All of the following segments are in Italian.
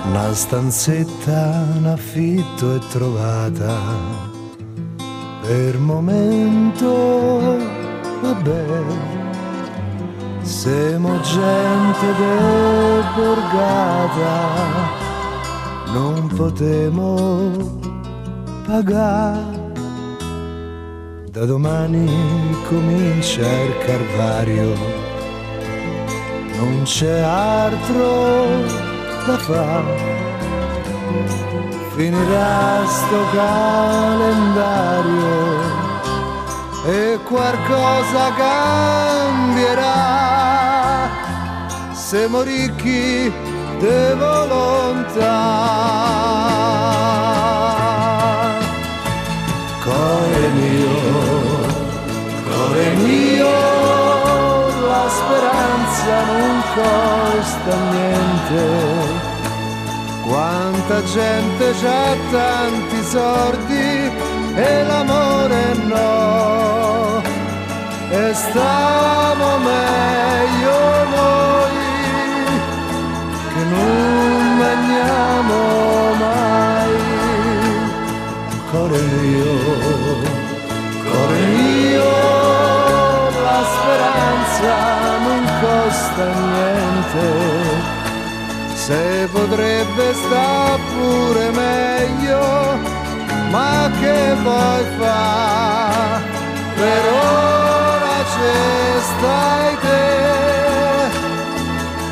Una stanzetta in affitto è trovata, per momento vabbè, siamo gente de borgata, non potemo pagare. Da domani comincia il calvario, non c'è altro da fare, finirà sto calendario e qualcosa cambierà, siamo ricchi di volontà. Cuore mio, la speranza non costa niente, quanta gente c'ha tanti soldi e l'amore no, e stiamo meglio noi che non mangiamo mai. Cuore mio, la speranza non costa niente, se potrebbe sta pure meglio, ma che vuoi fa? Per ora ci stai te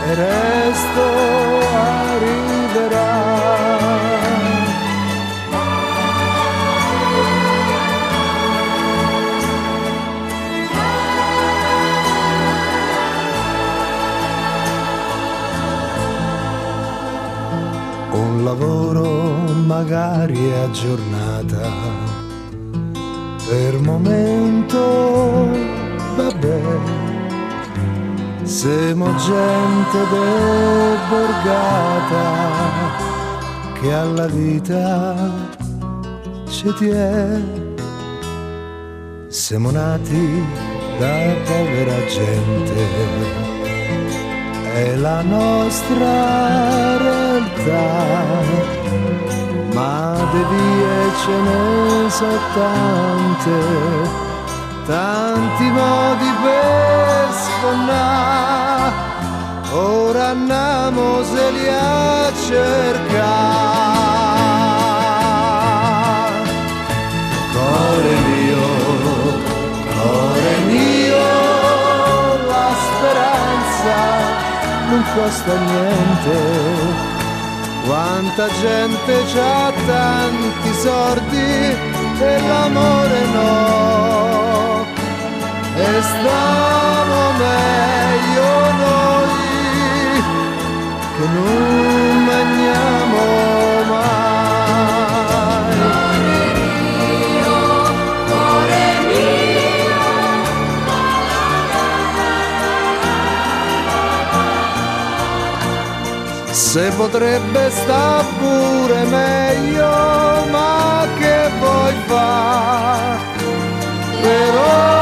e resto arriverà. Un lavoro magari a giornata, per momento vabbè, siamo gente de borgata che alla vita ci tiene, siamo nati da povera gente, è la nostra realtà, ma di vie ce ne sono tante, tanti modi per sfondare, ora andiamo se li a cercare. Cuore mio, la speranza non costa niente, quanta gente c'ha tanti soldi e l'amore no, e stiamo meglio noi che non mangiamo mai. Se potrebbe sta pure meglio, ma che vuoi fa? Però